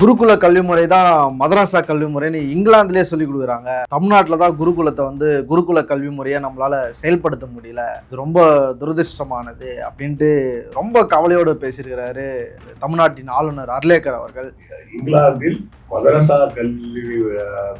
குருகுல கல்வி முறை தான் மதரசா கல்வி முறைன்னு இங்கிலாந்துலேயே சொல்லி கொடுக்குறாங்க. தமிழ்நாட்டில் தான் குருகுலத்தை குருகுல கல்வி முறையை நம்மளால செயல்படுத்த முடியல. இது ரொம்ப துரதிருஷ்டமானது அப்படின்ட்டு ரொம்ப கவலையோடு பேசியிருக்கிறாரு தமிழ்நாட்டின் ஆளுநர் அர்லேக்கர் அவர்கள். இங்கிலாந்தில் மதரசா கல்வி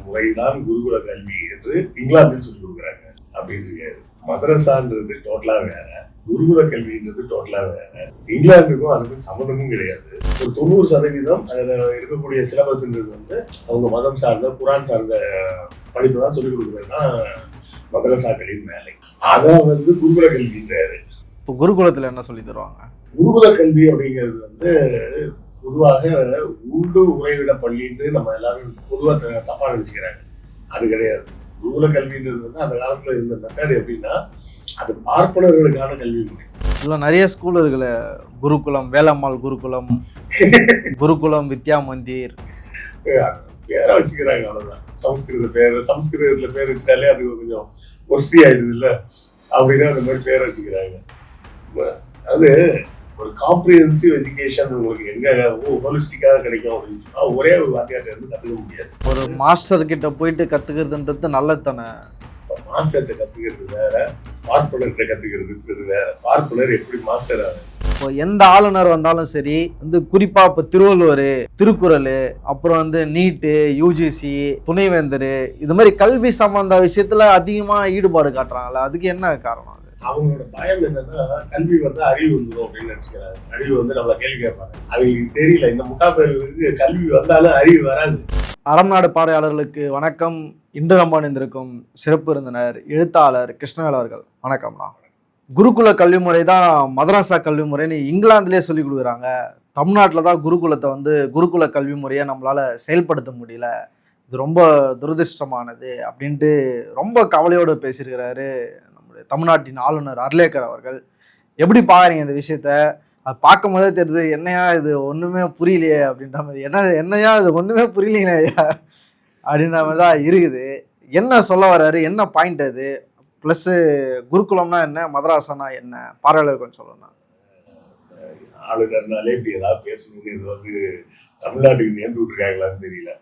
முறைதான் குருகுல கல்வி என்று இங்கிலாந்தில் சொல்லி கொடுக்குறாங்க அப்படின்னு. மதரசான்றது டோட்டலா வேற, குருகுல கல்வின்றது டோட்டலா வேற. இங்கிலாந்துக்கும் அதுக்கும் சம்மந்தமும் கிடையாது. ஒரு 90% அதுல இருக்கக்கூடிய சிலபஸ்ன்றது அவங்க மதம் சார்ந்த குரான் சார்ந்த படிப்பு தான் சொல்லிக் கொடுக்குறதுதான் மதரசாக்களின் வேலை. அதை குருகுல கல்வின்றாரு. இப்போ குருகுலத்துல என்ன சொல்லி தருவாங்க? குருகுல கல்வி அப்படிங்கிறது பொதுவாக உண்டு உறைவிட பள்ளின்னு நம்ம எல்லாரும் பொதுவா தப்பா நினைச்சுக்கிறாங்க. அது கிடையாது. குருகுல கல்வின்றது அந்த காலத்துல இருந்த மெத்தட் எப்படின்னா, அது பார்ப்பனர்களுக்கான கல்வி முறை. இல்லை, நிறைய ஸ்கூல் இருக்குல்ல, குருகுலம், வேலம்மாள் குருகுலம், குருகுலம் வித்யா மந்திர் பேரை வச்சுக்கிறாங்க. அவ்வளவுதான். சம்ஸ்கிருதத்துல பேர் வச்சுட்டாலே அது கொஞ்சம் ஒஸ்தி ஆயிடுது இல்ல, அப்படின்னா அந்த மாதிரி பேரை வச்சுக்கிறாங்க. அது ஒரு காம்ப்ரிஹென்சிவ் எஜுகேஷன் உங்களுக்கு எங்க ஹோலிஸ்டிக்காக கிடைக்கும் அப்படின்னு சொன்னா ஒரே ஒரு வாத்தியார்ட்ட இருந்து கத்துக்க முடியாது. ஒரு மாஸ்டர் கிட்ட போயிட்டு கத்துக்கிறதுன்றது நல்லது தானே. மாஸ்டர்கிட்ட கத்துக்கிறது வேற, பார்ப்பனர்கிட்ட கத்துக்கிறது வேற. பார்ப்பனர் எப்படி மாஸ்டர் ஆகுது? இப்போ எந்த ஆளுநர் வந்தாலும் சரி, குறிப்பா இப்போ திருவள்ளுவர், திருக்குறள், அப்புறம் நீட்டு, யூஜிசி, துணைவேந்தர், இது மாதிரி கல்வி சம்பந்த விஷயத்துல அதிகமா ஈடுபாடு காட்டுறாங்கல்ல, அதுக்கு என்ன காரணம்? அவங்களோட பயம் என்னன்னா, கல்வி அறிவு வந்துடும் அப்படின்னு நினைச்சுக்கிறாங்க. அறிவு நம்மள கேள்வி கேட்பாங்க. அவங்களுக்கு தெரியல, இந்த முட்டா பேருக்கு கல்வி வந்தாலும் அறிவு வராது. அறம் நாடு பார்வையாளர்களுக்கு வணக்கம். இன்று நம்ம அணிந்திருக்கும் சிறப்பு விருந்தினர் எழுத்தாளர் கிருஷ்ணவேல் அவர்கள். வணக்கம்ண்ணா. குருகுல கல்வி முறை தான் மதரசா கல்வி முறைன்னு இங்கிலாந்துலேயே சொல்லி கொடுக்குறாங்க. தமிழ்நாட்டில் தான் குருகுலத்தை குருகுல கல்வி முறையை நம்மளால செயல்படுத்த முடியல. இது ரொம்ப துரதிருஷ்டமானது அப்படின்ட்டு ரொம்ப கவலையோடு பேசியிருக்கிறாரு நம்முடைய தமிழ்நாட்டின் ஆளுநர் அர்லேக்கர் அவர்கள். எப்படி பார்க்குறீங்க இந்த விஷயத்த? அது பார்க்கும் போதே தெரியுது, என்னையா இது ஒன்றுமே புரியலையே அப்படின்ற மாதிரி. என்னையா இது ஒன்றுமே புரியலைங்களே ஐயா அப்படின்ற மாதிரி தான் இருக்குது. என்ன சொல்ல வர்றாரு, என்ன பாயிண்ட் அது? ப்ளஸ்ஸு குருகுலம்னா என்ன, மதராசானா என்ன, பார்வையாளர் கொஞ்சம் சொல்லணும். ஆளுநர்னாலே இப்படி ஏதாவது பேசணும்னு இது தமிழ்நாட்டுக்கு நேர்ந்து விட்டுருக்காங்களான்னு தெரியல.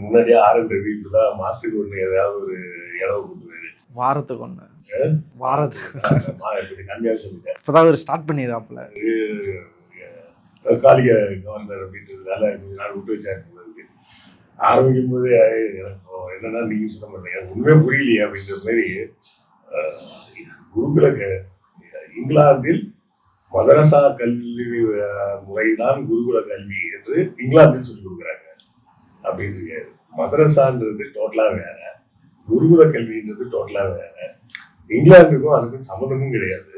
முன்னாடியே ஆரம்ப வீட்டு தான் மாசத்துக்கு ஒன்று ஏதாவது ஒரு இளவு கொடுத்துருவாரு. வாரத்துக்கு ஒன்று, வாரத்துக்கு கம்மியாக சொல்லிட்டேன். இப்போதான் ஒரு ஸ்டார்ட் பண்ணிடுறாப்புல. தற்காலிக கவர்னர் அப்படின்றதுனால கொஞ்ச நாள் விட்டு வச்சாரு. ஆரம்பிக்கும் போது எனக்கு என்னன்னா, நீங்க சொல்ல மாட்டேங்க, எனக்கு உண்மையே புரியலையே அப்படின்ற மாதிரி. குருகுல இங்கிலாந்தில் மதரசா கல்வி முறைதான் குருகுல கல்வி என்று இங்கிலாந்தில் சொல்லிக் கொடுக்குறாங்க அப்படின்னு. மதரசான்றது டோட்டலா வேற, குருகுல கல்வின்றது டோட்டலா வேற. இங்கிலாந்துக்கும் அதுக்கும் சம்மந்தமும் கிடையாது.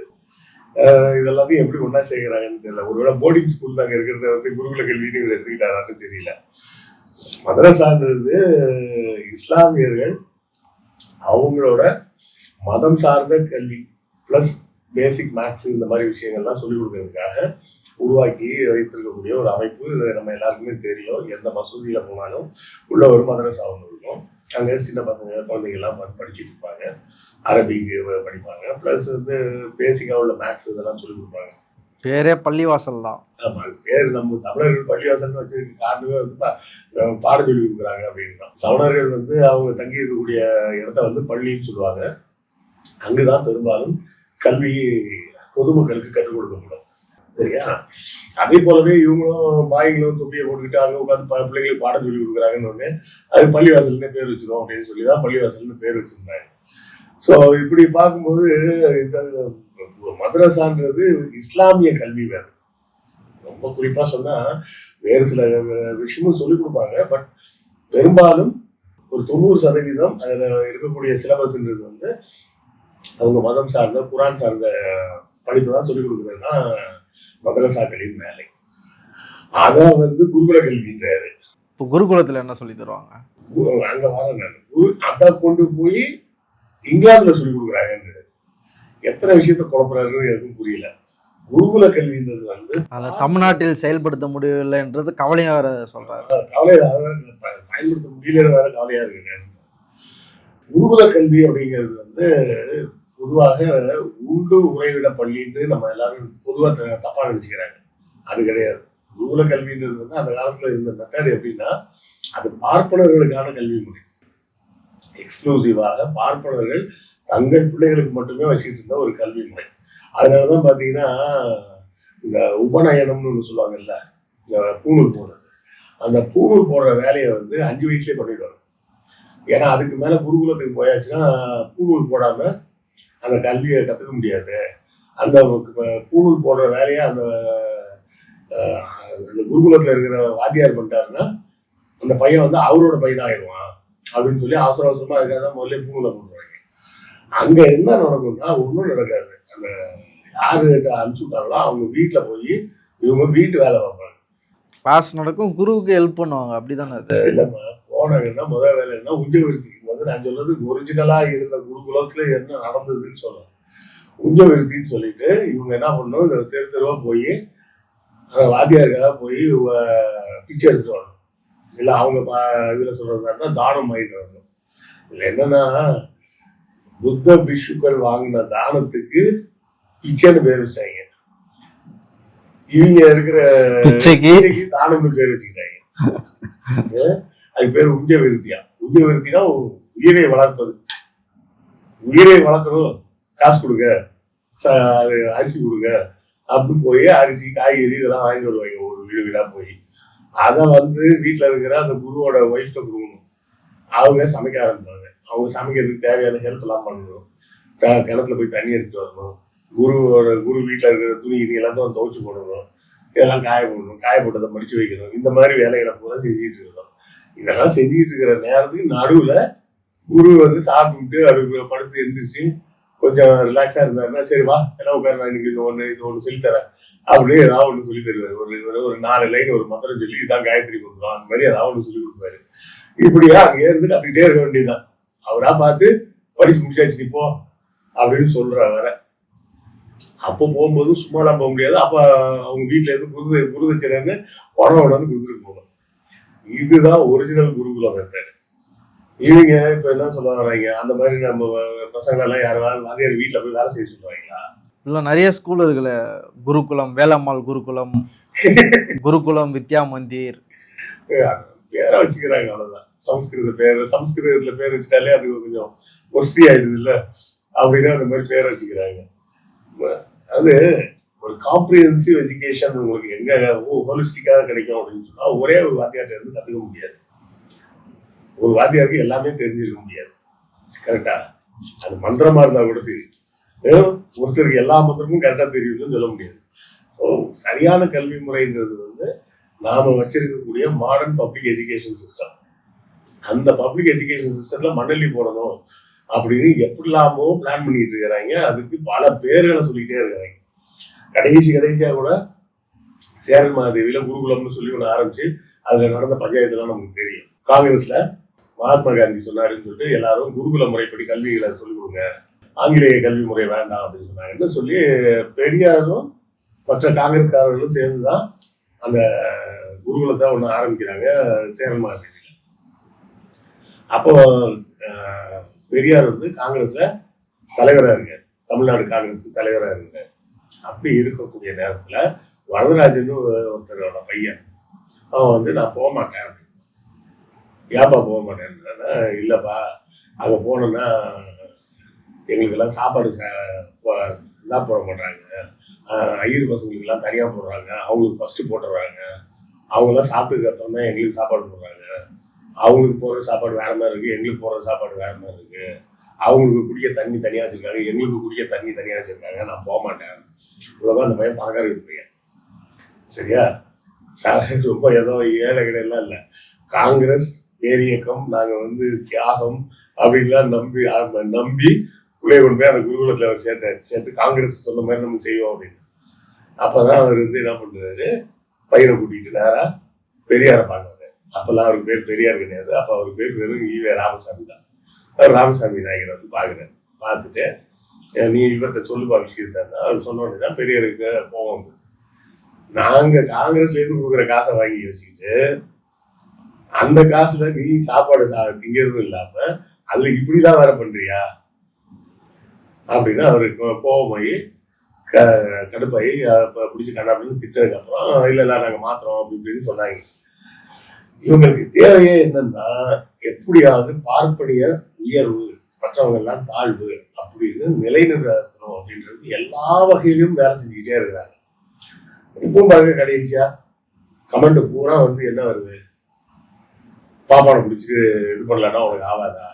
இதெல்லாத்தையும் எப்படி ஒன்னா சேர்க்கிறாங்கன்னு தெரியல. ஒருவேளை போர்டிங் ஸ்கூல் நாங்க இருக்கிறத குருகுல கல்வின்னு இவர் எடுத்துக்கிட்டாரான்னு தெரியல. மதரசான்றது இஸ்லாமியர்கள் அவங்களோட மதம் சார்ந்த கல்வி பிளஸ் பேசிக் மேக்ஸ் இந்த மாதிரி விஷயங்கள்லாம் சொல்லிக் கொடுக்கறதுக்காக உருவாக்கி வைத்திருக்கக்கூடிய ஒரு அமைப்பு. நம்ம எல்லாருக்குமே தெரியும். எந்த மசூதியில போனாலும் உள்ள ஒரு மதரசா ஒன்று இருக்கும். அங்கே சின்ன பசங்க குழந்தைங்கள்லாம் படிச்சுட்டு இருப்பாங்க, அரபிக்கு படிப்பாங்க, ப்ளஸ் பேசிக்காக உள்ள மேக்ஸ் இதெல்லாம் சொல்லிக் கொடுப்பாங்க. பேரே பள்ளிவாசல் தான். ஆமா, பேர் நம்ம தமிழர்கள் பள்ளிவாசல்னு வச்சிருக்க காரணமே பாடம் சொல்லி கொடுக்குறாங்க அப்படின்னா. சவணர்கள் அவங்க தங்கி இருக்கக்கூடிய இடத்த பள்ளின்னு சொல்லுவாங்க. அங்குதான் பெரும்பாலும் கல்வி பொதுமக்களுக்கு கற்றுக் கொடுக்கப்படும். சரியா? அதே போலவே இவங்களும் பாய்களும் தொப்பியை போட்டுக்கிட்டு அங்கே உட்காந்து பிள்ளைங்களுக்கு பாடம் சொல்லி கொடுக்குறாங்கன்னு அது பள்ளிவாசல்னு பேர் வச்சிடும் அப்படின்னு சொல்லிதான் பள்ளிவாசல்னு பேர் வச்சிருந்தாங்க. ஸோ இப்படி பார்க்கும்போது மதரசான்றது இஸ்லாமிய கல்வி வேறு. ரொம்ப குறிப்பா சொன்னா வேறு சில விஷயமும் சொல்லிக் கொடுப்பாங்க. பட் பெரும்பாலும் ஒரு 90% அதுல இருக்கக்கூடிய சிலபஸ்ன்றது அவங்க மதம் சார்ந்த குரான் சார்ந்த படிப்பு தான் சொல்லிக் கொடுக்குறதுதான் மதரசாக்களின் வேலை. அதை குருகுல கல்வின்றாரு. இப்போ குருகுலத்துல என்ன சொல்லி தருவாங்க? அங்க வர அதை கொண்டு போய் இங்கிலாந்துல சொல்லிக் கொடுக்குறாங்க. எத்தனை விஷயத்த குழப்பறாருன்னு எனக்கும் புரியல. குருகுல கல்வின்றது தமிழ்நாட்டில் செயல்படுத்த முடியவில்லைன்றது கவலையா சொல்றாரு. பயன்படுத்த முடியலன்னு வேற கவலையா இருக்குங்க. குருகுல கல்வி அப்படிங்கிறது பொதுவாக உண்டு உறைவிட பள்ளின்னு நம்ம எல்லாரும் பொதுவா தப்பா நினைச்சுக்கிறாங்க. அது கிடையாது. குருகுல கல்வின்றது வந்து அந்த காலத்துல இருந்த மெத்தட் எப்படின்னா அது பார்ப்பனர்களுக்கான கல்வி முறை. எக்ஸ்க்ளூசிவாக பார்ப்பனர்கள் தங்கள் பிள்ளைகளுக்கு மட்டுமே வச்சுக்கிட்டு இருந்த ஒரு கல்வி முறை. அதனாலதான் பாத்தீங்கன்னா இந்த உபநயனம்னு ஒண்ணு சொல்லுவாங்கல்ல, இந்த பூணூல் போடுறது, அந்த பூணூல் போடுற வேலையை வந்து 5 வயசுலயே பண்ணிடுவாங்க. ஏன்னா அதுக்கு மேல குருகுலத்துக்கு போயாச்சுன்னா பூணூல் போடாம அந்த கல்வியை கத்துக்க முடியாது. அந்த பூணூல் போடுற வேலையை அந்த குருகுலத்துல இருக்கிற வாத்தியார் பண்ணிட்டாருன்னா அந்த பையன் வந்து அவரோட பையன் ஆயிடுவான் அப்படின்னு சொல்லி அவசர அவசரமா இருக்காத முதல்ல பூணூலை போடுவாங்க. அங்க என்ன நடக்கும்னா ஒன்றும் நடக்காது. அந்த யாரு அனுப்பிச்சு விட்டாங்களோ அவங்க வீட்டுல போய் இவங்க வீட்டு வேலை பார்ப்பாங்க. கிளாஸ் நடக்கும், குருவுக்கு ஹெல்ப் பண்ணுவாங்க, அப்படிதானே அது? இல்லம்மா, போனாங்கன்னா முதல் வேலை என்ன, உஞ்சவிருத்தி வந்து நான் சொல்றது ஒரிஜினலா இருந்த குருகுலத்துல என்ன நடந்ததுன்னு சொல்லலாம். உஞ்சவிருத்தின்னு சொல்லிட்டு இவங்க என்ன பண்ணணும், இந்த தெரு தெருவா போய் அந்த வாத்தியாருக்காக போய் பிச்சை எடுத்துட்டு வரணும். இல்ல அவங்க இதுல சொல்றதா தானம் வாங்கிட்டு வரணும். இதுல என்னன்னா புத்த பிஷுக்கள் வாங்கின தானத்துக்கு பிச்சைன்னு பேர் வச்சாங்க. இவங்க இருக்கிற பிச்சைக்கு தானம்னு பேர் வச்சுக்கிட்டாங்க. அதுக்கு பேர் உஞ்சவிருத்தியா. உஞ்சவிருத்தினா உயிரை வளர்ப்பது. உயிரை வளர்க்கணும், காசு கொடுங்க, அது அரிசி கொடுங்க அப்படின்னு போய் அரிசி காய்கறி இதெல்லாம் வாங்கி வருவாங்க ஒரு வீடு வீடா போய். அதை வந்து வீட்டுல இருக்கிற அந்த குருவோட ஒய்ஃப்ட கொடுக்கணும். அவங்க சமைக்க ஆரம்பிச்சாங்க. அவங்க சமைக்கிறதுக்கு தேவையான ஹெல்ப் எல்லாம் பண்ணணும். கிணத்துல போய் தண்ணி எடுத்துட்டு வரணும். குரு வீட்டுல இருக்கிற துணி எல்லாத்தையும் துவைச்சு போடணும். இதெல்லாம் காய போடணும். காய போட்டதை மடிச்சு வைக்கணும். இந்த மாதிரி வேலைகளை பூரா செஞ்சுட்டு இருக்கணும். இதெல்லாம் செஞ்சுட்டு இருக்கிற நேரத்துக்கு நடுவுல குரு வந்து சாப்பிட்டு அப்படி படுத்து எந்திரிச்சு கொஞ்சம் ரிலாக்ஸா இருந்தாருன்னா சரி வா எல்லாம் உட்காரு, இன்னைக்கு இது ஒண்ணு சொல்லித்தரேன் அப்படின்னு ஏதாவது ஒண்ணு சொல்லி தருவாரு. ஒரு 4 லைன் ஒரு மந்திரம் சொல்லி இதான் காயத்ரி கொடுக்குறோம் அந்த மாதிரி ஏதாவது ஒண்ணு சொல்லி கொடுப்பாரு. இப்படியா அங்கே இருந்து கத்துக்கிட்டே இருக்க வேண்டியதுதான். அவரா பார்த்து படிச்சு முடிச்சாச்சு நீ போ அப்படின்னு சொல்ற வர. அப்போ போகும்போது சும்மாலாம் போக முடியாது. அப்ப அவங்க வீட்டுல இருந்து குருதட்சணைன்னு பணம் உடனே கொடுத்துட்டு போகணும். இதுதான் ஒரிஜினல் குருகுல மெத்தட். இவங்க இப்ப என்ன சொல்ல வர்றாங்க, அந்த மாதிரி நம்ம பசங்களெல்லாம் யாராவது வாதியார் வீட்டுல போய் வேலை செய்ய சொல்லுவாங்களா? இல்ல, நிறைய ஸ்கூல் இருக்குல்ல, குருகுலம், வேலம்மாள் குருகுலம், குருகுலம் வித்யா மந்திர், பேரை வச்சுக்கிறாங்க. அவ்வளவுதான். சம்ஸ்கிருதத்துல பேர் வச்சுட்டாலே அது கொஞ்சம் ஒஸ்தி ஆயிடுது இல்ல, அப்படின்னு அந்த மாதிரி பேரை வச்சுக்கிறாங்க. அது ஒரு காம்ப்ரிஹென்சிவ் எஜுகேஷன் உங்களுக்கு எங்க ஹோலிஸ்டிக்காக கிடைக்கும் அப்படின்னு சொன்னா ஒரே ஒரு வாத்தியார்ட்ட இருந்து கத்துக்க முடியாது. ஒரு வாத்தியாருக்கு எல்லாமே தெரிஞ்சிருக்க முடியாது. கரெக்டா? அது மந்திரமா இருந்தா கூட சரி, ஒருத்தருக்கு எல்லா மந்திரமும் கரெக்டா தெரியும்னு சொல்ல முடியாது. சரியான கல்வி முறைன்றது வந்து நாம வச்சிருக்கக்கூடிய மாடர்ன் பப்ளிக் எஜுகேஷன் சிஸ்டம். அந்த பப்ளிக் எஜுகேஷன் சிஸ்டத்துல மண்ணள்ளி போடணும் அப்படின்னு எப்படிலாமோ பிளான் பண்ணிட்டு இருக்கிறாங்க. அதுக்கு பல பேர்களை சொல்லிட்டே இருக்கிறாங்க. கடைசியா கூட சேரன் மாதேவியில குருகுலம்னு சொல்லி ஒன்று ஆரம்பிச்சு அதுல நடந்த பஞ்சாயத்துலாம் நமக்கு தெரியும். காங்கிரஸ்ல மகாத்மா காந்தி சொன்னாருன்னு சொல்லிட்டு எல்லாரும் குருகுல முறைப்படி கல்விகளை சொல்லிக் கொடுங்க, ஆங்கிலேய கல்வி முறை வேண்டாம் அப்படின்னு சொன்னாங்கன்னு சொல்லி பெரியாரும் மற்ற காங்கிரஸ்காரர்களும் சேர்ந்துதான் அந்த குருகுலத்தை ஒண்ணு ஆரம்பிக்கிறாங்க சேரன் மாதேவியில. அப்போ பெரியார் வந்து காங்கிரஸ்ல தலைவரா இருக்காரு, தமிழ்நாடு காங்கிரஸுக்கு தலைவரா இருக்காரு. அப்படி இருக்கக்கூடிய நேரத்துல வரதராஜன் ஒருத்தரோட பையன் அவன் வந்து நான் போக மாட்டேன், ஏன்பா போக மாட்டேன்னா, இல்லப்பா அங்க போனோம்னா எங்களுக்கு எல்லாம் சாப்பாடு தான் போட மாட்டாங்க, ஐயர் பசங்களுக்கு எல்லாம் தனியா போடுறாங்க, அவங்களுக்கு ஃபர்ஸ்ட் போட்டுறாங்க, அவங்க எல்லாம் சாப்பிட்டு கட்டோம்னா எங்களுக்கு சாப்பாடு போடுறாங்க, அவங்களுக்கு போடுற சாப்பாடு வேற மாதிரி இருக்கு, எங்களுக்கு போடுற சாப்பாடு வேற மாதிரி இருக்கு, அவங்களுக்கு குடிக்க தண்ணி தனியா வச்சிருக்காங்க, எங்களுக்கு குடிக்க தண்ணி தனியா வச்சிருக்காங்க, நான் போக மாட்டேன். இவ்வளவுதான் அந்த பையன் பணக்கார பையன். சரியா? ரொம்ப ஏதோ ஏழை கிடையெல்லாம் இல்லை. காங்கிரஸ் பேரியக்கம் நாங்க வந்து தியாகம் அப்படின்லாம் நம்பி பிள்ளைய கொண்டு போய் அந்த குருகுலத்துல அவர் சேர்த்து காங்கிரஸ் சொன்ன மாதிரி நம்ம செய்வோம் அப்படின்னு. அப்பதான் அவர் வந்து என்ன பண்றாரு, பையனை கூட்டிட்டு நேரா பெரியாரை பார்க்கறாரு. அப்பெல்லாம் அவருக்கு பேர் பெரியார் கிடையாது. அப்ப அவருக்கு பேர் வெறும் ஈவே ராமசாமி தான். ராமசாமி நாயகர் வந்து பாக்குறேன். பார்த்துட்டு நீ இவர்கிட்ட சொல்லுப்பா விஷயத்தான். அவர் சொன்ன உடனே தான் பெரியாருக்கு போவோம். நாங்க காங்கிரஸ்ல இருந்து கொடுக்குற காசை வாங்கி வச்சுக்கிட்டு அந்த காசுல நீ சாப்பாடு திங்கிறதும் இல்லாம அதுல இப்படிதான் வேற பண்றியா அப்படின்னு அவருக்கு கோபமாயி கடுப்பாகி பிடிச்சி கண்ணாப்பின்னு திட்டதுக்கு அப்புறம் இல்லை நாங்கள் மாத்துறோம் அப்படி இப்படின்னு சொன்னாங்க. இவங்களுக்கு தேவையே என்னன்னா எப்படியாவது பார்ப்பனிய உயர்வு, மற்றவங்க எல்லாம் தாழ்வு அப்படின்னு நிலைநிறுத்தணும் அப்படின்றது எல்லா வகையிலும் வேலை செஞ்சுக்கிட்டே இருக்கிறாங்க. இப்பவும் பாருங்க, கடைசியா கமெண்ட் பூரா வந்து என்ன வருது, பாப்பானை பிடிச்சிட்டு இது பண்ணலன்னா உனக்கு ஆகாதா,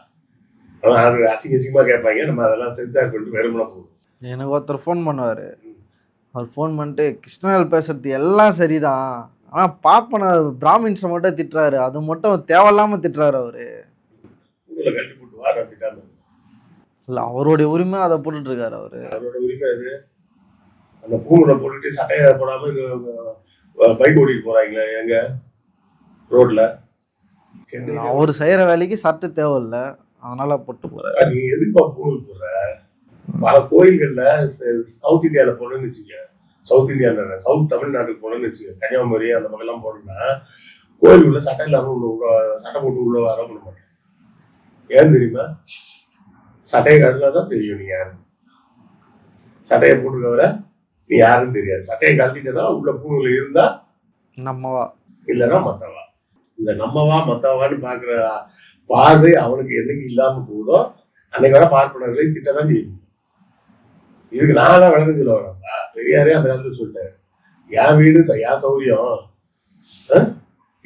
ஆனால் அது அசிங்கமா கேட்பாங்க. நம்ம அதெல்லாம் சென்சார் பண்ணிட்டு வெறுமனா போகும். எனக்கு ஒருத்தர் ஃபோன் பண்ணுவார். அவர் ஃபோன் பண்ணிட்டு கிருஷ்ணவேல் பேசுறது எல்லாம் சரிதான், ஆனால் பாப்பனை பிராமின்ஸை மட்டும் திட்டுறாரு, அது மட்டும் தேவையில்லாமல் திட்டுறாரு அவரு. உங்களை கட்டி போட்டு வாடா திட்டாம இல்லை, அவருடைய உரிமை அதை போட்டுட்டு இருக்காரு அவரு. அவரோட உரிமை அது. அந்த பூமியில போட்டுட்டு சட்டையை போடாம பைக் ஓட்டிட்டு போறாங்களே எங்க ரோட்ல. அவர் செய்யற வேலைக்கு சட்டை தேவையில்லை, அதனால போட்டு போறாரு. நீ எதுக்குப்பா பூமியில் போடுற? பல கோயில்கள்ல சவுத் இந்தியாவில போனோம்னு வச்சுக்க, சவுத் இந்தியா சவுத் தமிழ்நாட்டுக்கு போனோம்னு வச்சுக்க, கன்னியாகுமரி அந்த பக்கம்லாம் போனோம்னா கோயில் உள்ள சட்டை இல்லாம சட்டை போட்டு உள்ள வர பண்ண மாட்டேன். ஏன் தெரியுமா? சட்டையை கட்டினாதான் தெரியும் நீ யாரு. சட்டையை போட்டுக்கவர நீ யாருன்னு தெரியாது. சட்டையை கழட்டிட்டா உள்ள பூமியில இருந்தா நம்மவா இல்லைன்னா மத்தவா. இந்த நம்மவா மத்தவான்னு பாக்குற பார்வை அவனுக்கு என்னைக்கு இல்லாம போகுதோ அன்னைக்கு வர பார்ப்பனர்களை திட்டதான் செய்யும். இதுக்கு நான் தான் விளக்கம் சொல்ல வேணாம்ப்பா. பெரியாரே அந்த காலத்துல சொல்லிட்டாரு, என் வீடு என் சௌரியம்,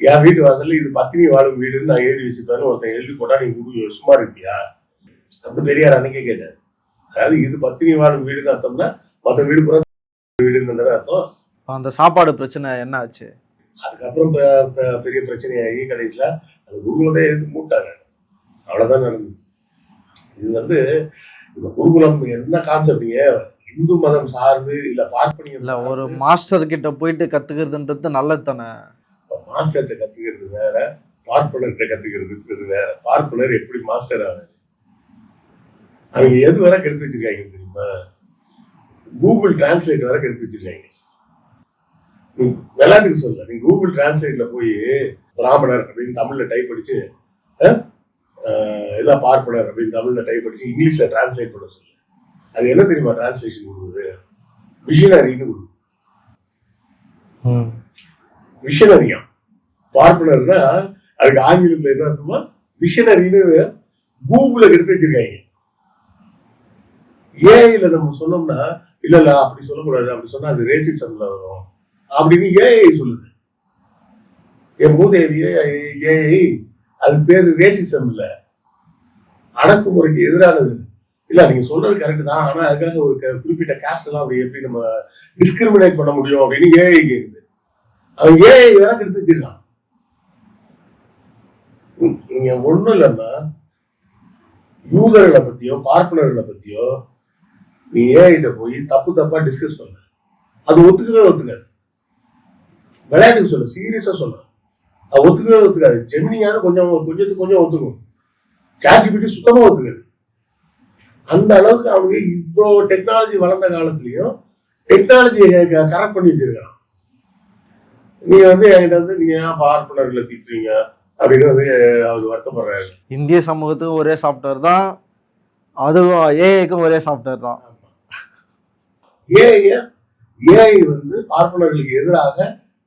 என் வீட்டு வாசல்ல இது பத்தினி வாழும் வீடுன்னு நான் எழுதி வச்சுப்பேன்னு ஒருத்தன் எழுதி போட்டா நீ சும்மா இருப்பியா அப்படின்னு பெரியார் அன்னைக்கே கேட்டாரு. அதாவது இது பத்தினி வாழும் வீடுன்னு அர்த்தம்னா மற்ற வீடு பூரா வீடுன்னு அர்த்தம். அந்த சாப்பாடு பிரச்சனை என்ன ஆச்சு? அதுக்கப்புறம் பெரிய பிரச்சனையாகி கடைசியில அது குருகுலத்தை எடுத்து மூட்டாங்க. அவ்வளவுதான் நடந்தது. இது வந்து இந்த குருகுலம் என்ன கான்செப்டுங்க, இந்து மதம் சார்ந்து இல்ல பார்ப்பனியம் இல்ல, ஒரு மாஸ்டர் கிட்ட போயிட்டு கத்துக்கிறதுன்றது நல்லது தானே. மாஸ்டர்கிட்ட கத்துக்கிறது வேற, பார்ப்பனர்கிட்ட கத்துக்கிறது வேற. பார்ப்பனர் எப்படி மாஸ்டர் ஆகுது, அவங்க எது வரை கெடுத்து வச்சிருக்காங்க தெரியுமா? கூகுள் டிரான்ஸ்லேட் வரை கெடுத்து வச்சிருக்காங்க. நீ விளையாட்டுக்கு சொல்ல, நீ கூகுள் டிரான்ஸ்லேட்ல போய் பிராமணர் அப்படின்னு தமிழ்ல டைப் அடிச்சு எல்லாம் பார்ப்பனர் அப்படின்னு தமிழ்ல டைப் அடிச்சு இங்கிலீஷ்ல டிரான்ஸ்லேட் பண்ண சொல்லு. அது என்ன தெரியுமா டிரான்ஸ்லேஷன் கொடுக்குது? விஷனரின்னு கொடுக்குது. விஷனரியா பார்ப்பனர்னா அதுக்கு ஆங்கிலத்துல என்ன அர்த்தமா? விஷனரின்னு கூகுள எடுத்து வச்சிருக்காங்க. ஏஐல நம்ம சொன்னோம்னா இல்ல அப்படி சொல்லக்கூடாது, அப்படி சொன்னா அது ரேசிசம்ல வரும் அப்படின்னு ஏஐ சொல்லுது. என் மூதேவி ஏஐ அது பேரு ரேசிசம் இல்ல, அடக்குமுறைக்கு எதிரானது. இல்ல நீங்க சொல்றது கரெக்ட் தான், ஆனா அதுக்காக ஒரு குறிப்பிட்ட காஸ்ட் எல்லாம் அப்படி எப்படி நம்ம டிஸ்கிரிமினேட் பண்ண முடியும் அப்படின்னு ஏஐ கேக்குது. அவன் ஏஐ வேற எடுத்து வச்சிருக்கான். நீங்க ஒண்ணும் இல்லைன்னா யூதர்களை பத்தியோ பார்ப்பனர்களை பத்தியோ நீ ஏஐட்ட போய் தப்பா டிஸ்கஸ் பண்ண, அது ஒத்துக்காது. விளையாட்டுக்கு சொல்ல, சீரியஸா சொல்ல, அது ஒத்துக்காது. ஜெமினியாவது கொஞ்சத்துக்கு கொஞ்சம் ஒத்துக்கும், சாட்ஜிபிடி சுத்தமா ஒத்துக்காது. அந்த அளவுக்கு அவங்க இவ்வளோ டெக்னாலஜி வளர்ந்த காலத்திலயும் டெக்னாலஜியை கரெக்ட் பண்ணி வச்சிருக்கான். நீ வந்து என்கிட்ட வந்து நீங்க ஏன் பார்ப்பனர்களை திட்டுறீங்க அப்படின்னு வந்து அவர் வருத்தப்படுறாரு. இந்திய சமூகத்துக்கும் ஒரே சாஃப்ட்வேர் தான், அதுவும் ஏஐக்கும் ஒரே சாஃப்ட்வேர் தான். ஏஐ வந்து பார்ப்பனர்களுக்கு எதிராக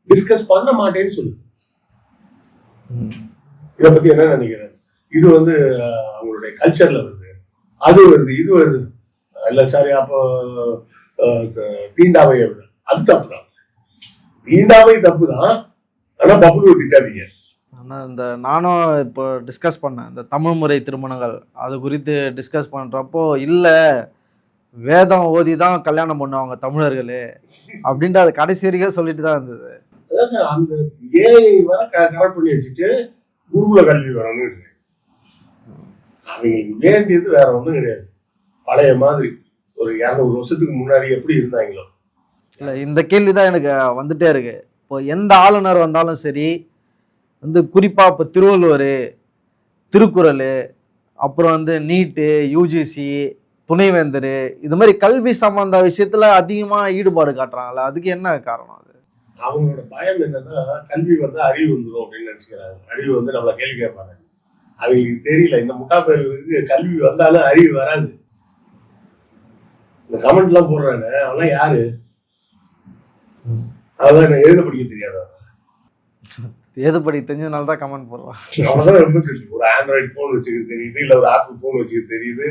டிஸ்கஸ் பண்ண மாட்டேன்னு சொல்லுது. இதை பத்தி என்ன நினைக்கிறேன்? இது வந்து அவங்களுடைய கல்ச்சர்ல வருது, அது வருது, இது வருது. இல்ல சரி, அப்போ தீண்டாமை அது தப்பு தான். தீண்டாமை தப்பு தான், ஆனா பப்புளு திட்டாதீங்க. ஆனால் இந்த நானும் இப்போ டிஸ்கஸ் பண்ணேன், இந்த தமிழ் முறை திருமணங்கள் அது குறித்து டிஸ்கஸ் பண்ணுறப்போ இல்லை வேதம் ஓதி தான் கல்யாணம் பண்ணுவாங்க தமிழர்களே அப்படின்ட்டு அது கடைசி வரைக்கும் சொல்லிட்டு தான் இருந்தது. அந்த ஏஐ வர கரெக்ட் பண்ணி வச்சுட்டு குருகுல கல்வி வரணும்னு இருக்கு. அவங்க வேண்டியது வேற ஒன்றும் கிடையாது. பழைய மாதிரி ஒரு 200 வருஷத்துக்கு முன்னாடி எப்படி இருந்தாங்களோ. இல்லை, இந்த கேள்வி தான் எனக்கு வந்துட்டே இருக்கு. இப்போ எந்த ஆளுநர் வந்தாலும் சரி, வந்து குறிப்பாக இப்போ திருவள்ளுவர், திருக்குறள், அப்புறம் வந்து நீட்டு, யூஜிசி, துணைவேந்தர், இது மாதிரி கல்வி சம்பந்த விஷயத்துல அதிகமா ஈடுபாடு காட்டுறாங்கல்ல, அதுக்கு என்ன காரணம்? அது அவங்களோட பயம் என்னன்னா, கல்வி வந்து அறிவு வந்துடும் அப்படின்னு நினைச்சுக்கிறாங்க. அறிவு வந்து நம்மள கேள்வி கேட்பாங்க. அவங்களுக்கு தெரியல, இந்த முட்டா பேருக்கு கல்வி வந்தாலும் அறிவு வராது. இந்த கமெண்ட் எல்லாம் போடுறானே அவெல்லாம் யாரு? அதெல்லாம் எனக்கு எழுத படிக்க தெரியாதா? எது படி தெரிஞ்சதுனால தான் கமெண்ட் போடுறான். அவனதான் ரொம்ப சரி. ஒரு ஆண்ட்ராய்டு போன் வச்சுக்க தெரியுது, இல்ல ஒரு ஆப்பிள் போன் வச்சுக்க தெரியுது,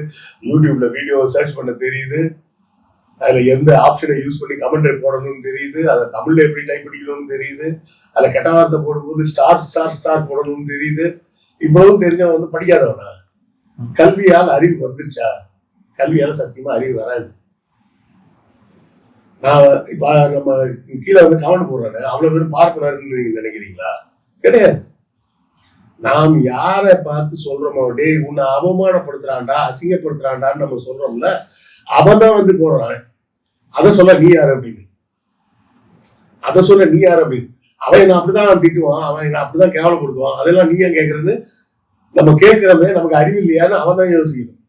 யூடியூப்ல வீடியோ சர்ச் பண்ண தெரியுது, அதுல எந்த ஆப்ஷனை யூஸ் பண்ணி கமெண்ட் போடணும்னு தெரியுது, அதை தமிழ்ல எப்படி டைப் படிக்கணும்னு தெரியுது, அதுல கெட்ட வார்த்தை போடும்போது ஸ்டார் ஸ்டார் ஸ்டார் போடணும்னு தெரியுது. இவ்வளவும் தெரிஞ்சவன் வந்து படிக்காதவனா? கல்வியால் அறிவு வந்துருச்சா? கல்வியால சத்தியமா அறிவு வராது. நான் இப்ப நம்ம கீழே வந்து கமெண்ட் போடுறேன்னு அவ்வளவு பேரும் பார்க்கணும்னு நீங்க நினைக்கிறீங்களா? கிடையாது. நாம் யாரை பார்த்து சொல்றோமோ, டே உன்னை அவமானப்படுத்துறான்டா, அசிங்கப்படுத்துறான்டான்னு நம்ம சொல்றோம்ல, அவன் தான் வந்து போடுறான். அதை சொல்ல நீ யாரு அப்படின்னு, அதை சொல்ல நீ யாரு அப்படின்னு. அவன் என்ன அப்படிதான் திட்டுவான், அவன் என்ன அப்படிதான் கேவலப்படுத்துவான், அதெல்லாம் நீ ஏன் கேட்கறன்னு நம்ம கேட்கிறோமே, நமக்கு அறிவு இல்லையான்னு அவன் தான் யோசிக்கணும்.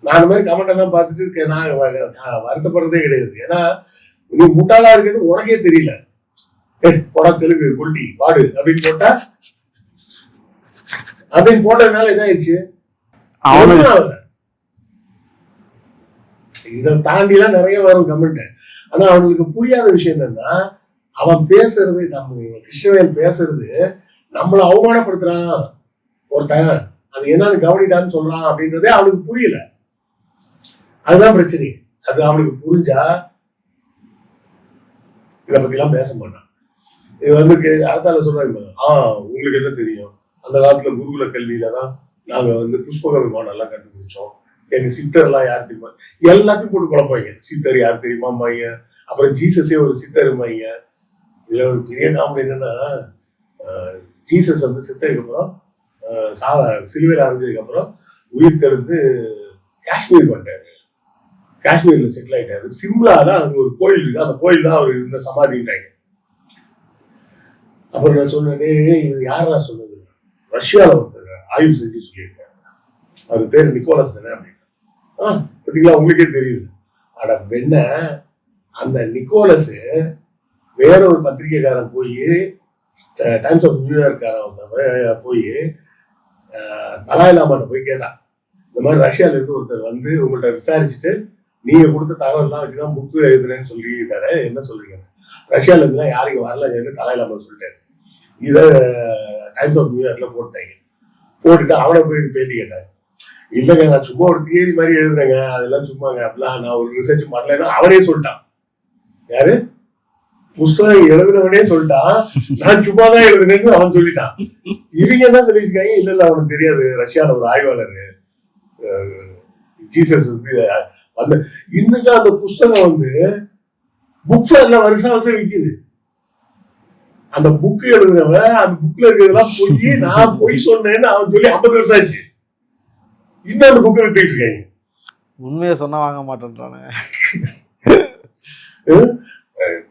நான் அந்த மாதிரி கமெண்ட் எல்லாம் பார்த்துட்டு நான் வருத்தப்படுறதே கிடையாது. ஏன்னா நீ முட்டாளா இருக்கிறது உனக்கே தெரியல. போடா தெலுங்கு குல்டி பாடு அப்படின்னு போட்டா, அப்படின்னு போட்டதுனால என்ன ஆயிடுச்சு? இதை தாண்டி எல்லாம் நிறைய வரும் கமெண்ட். ஆனா அவங்களுக்கு புரியாத விஷயம் என்னன்னா, அவன் பேசுறது, நம்ம கிருஷ்ணவேல் பேசுறது நம்மளை அவமானப்படுத்துறான் ஒருத்தன், அது என்னன்னு கவனிட்டான்னு சொல்றான் அப்படின்றதே அவனுக்கு புரியல. அதுதான் பிரச்சனை. அது அவனுக்கு புரிஞ்சா இதை பத்தி எல்லாம் பேச மாட்டான். இது வந்து அடுத்தால சொல்றாங்க, உங்களுக்கு என்ன தெரியும், அந்த காலத்துல குருகுல கல்வியில தான் நாங்க வந்து புஷ்பக விமானம் எல்லாம் கண்டுபிடிச்சோம், எங்க சித்தர் எல்லாம் யார் தெரியுமா, எல்லாத்தையும் போட்டு குழப்பாங்க. சித்தர் யார் தெரியுமாம்பாங்க, அப்புறம் ஜீசஸே ஒரு சித்தருமாங்க. இதுல ஒரு பெரிய காமெடி என்னன்னா, ஜீசஸ் வந்து செத்ததுக்கு அப்புறம் சிலுவையில் அரைஞ்சதுக்கு அப்புறம் உயிர் தெழுந்து காஷ்மீர் பண்ணிட்டாரு, காஷ்மீர்ல செட்டில் ஆயிட்டாரு. சிம்லால அங்க ஒரு கோயில் இருக்கு, அந்த கோயில் தான் அவர் இருந்த சமாதிட்டாங்க. அப்புறம் நான் சொன்னேன், இது யாரா சொன்னது, ரஷ்யால ஒருத்தர் ஆய்வு செஞ்சு சொல்லியிருக்காரு, அவர் பேரு நிக்கோலஸ் தானே அப்படின்னு. பார்த்தீங்களா, உங்களுக்கே தெரியுது. அட வெண்ண, அந்த நிக்கோலஸ் வேற ஒரு பத்திரிகைக்காரன் போய், டைம்ஸ் ஆஃப் நியூயார்க்காரன் போய் தலாய் லாமாட்ட போய் கேட்டான், இந்த மாதிரி ரஷ்யால இருந்து ஒருத்தர் வந்து உங்கள்கிட்ட விசாரிச்சுட்டு நீங்க கொடுத்த தகவல்லாம் வச்சுதான் புக்கு எழுதுறேன்னு சொல்லியிருக்காரு, என்ன சொல்றீங்க? ரஷ்யால இருந்துலாம் யாருக்கு வரலன்னு தலாய் லாமா சொல்லிட்டாரு. இதை டைம்ஸ் ஆஃப் நியூயார்க்ல போட்டாங்க. போட்டுட்டு அவனை போய் பேட்டி கேட்டாங்க. இல்லைங்க, நான் சும்மா ஒரு தியரி மாதிரி எழுதுறேங்க, அதெல்லாம் சும்மாங்க, அப்படிலாம் நான் ஒரு ரிசர்ச் பண்ணலன்னா அவனே சொல்லிட்டான். யாரு? புஸ்தகம் எழுதுனவனே சொல்லிட்டான், நான் சும்மா தான் எழுதுனேன்னு அவன் சொல்லிட்டான். இவங்க என்ன சொல்லியிருக்காங்க, இல்ல இல்ல அவனுக்கு தெரியாது, ரஷ்யால ஒரு ஆய்வாளர் ஜீசஸ் வந்து அந்த இன்னைக்கு அந்த புஸ்தகம் வந்து புக் ஃபேர்ல வருஷம் வருஷம் விற்குது. அந்த புக் எழுதுனவன் அந்த புக்ல இருக்கிறதெல்லாம் போய் நான் போய் சொன்னேன்னு அவன் சொல்லி 50 வருஷம் ஆச்சு. இன்னும் அந்த புக்கை வித்துக்கிட்டு இருக்காங்க. உண்மையை சொன்னா வாங்க மாட்டேன்றானுங்க.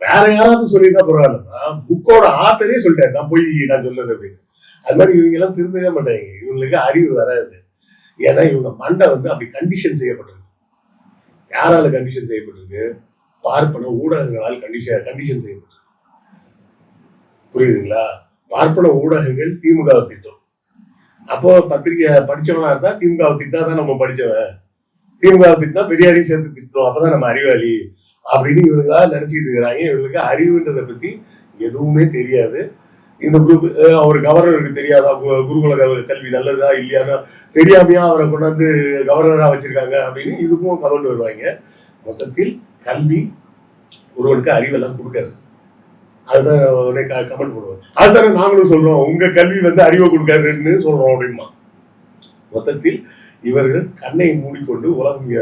வேற யாராவது சொல்லியிருந்தா பரவாயில்லன்னா, புக்கோட ஆத்தரே சொல்லிட்டாரு நான் போய் நான் சொன்னது அப்படின்னு. அது மாதிரி இவங்க எல்லாம் திருந்தவே மாட்டாங்க, இவங்களுக்கு அறிவு வராது. ஏன்னா இவங்க மண்டை வந்து அப்படி கண்டிஷன் செய்யப்பட்டிருக்கு. யாரால கண்டிஷன் செய்யப்பட்டிருக்கு? பார்ப்பன ஊடகங்களால் கண்டிஷன் செய்யப்பட்டிருக்கு. புரியுதுங்களா? பார்ப்பன ஊடகங்கள் திமுகவை திட்டம். அப்போ பத்திரிகை படிச்சவனா இருந்தா திமுகவை திட்டினா தான் நம்ம படிச்சவன், திமுகவை திட்டினா பெரியாரையும் சேர்த்து திட்டணும், அப்பதான் நம்ம அறிவாளி அப்படின்னு இவங்களா நினைச்சுக்கிட்டு இருக்கிறாங்க. இவங்களுக்கு அறிவுன்றதை பத்தி எதுவுமே தெரியாது. இந்த குரூப் அவர் கவர்னருக்கு தெரியாதா குருகுல கல்வி நல்லதா இல்லையானா தெரியாமையா அவரை கொண்டாந்து கவர்னரா வச்சிருக்காங்க அப்படின்னு இதுக்கும் கமெண்ட் வருவாங்க. மொத்தத்தில் கல்வி ஒருவனுக்கு அறிவெல்லாம் கொடுக்காது. அதுதான் கமெண்ட் போடுவாங்க. அதுதானே நாங்களும் சொல்றோம், உங்க கல்வி வந்து அறிவை கொடுக்காதுன்னு சொல்றோம் அப்படிமா. மொத்தத்தில் இவர்கள் கண்ணை மூடிக்கொண்டு உலகம்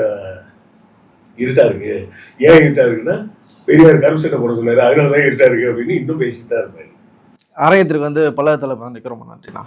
இருட்டா இருக்கு. ஏன் இருட்டா இருக்குன்னா பெரியார் கருப்பு சட்டை போட சொன்னாரு, அதனாலதான் இருட்டா இருக்கு அப்படின்னு இன்னும் பேசிட்டு தான் இருப்பாங்க. ஆலயத்திற்கு வந்து பல்லவத்தில் நிற்கிறோம். நன்றிண்ணா.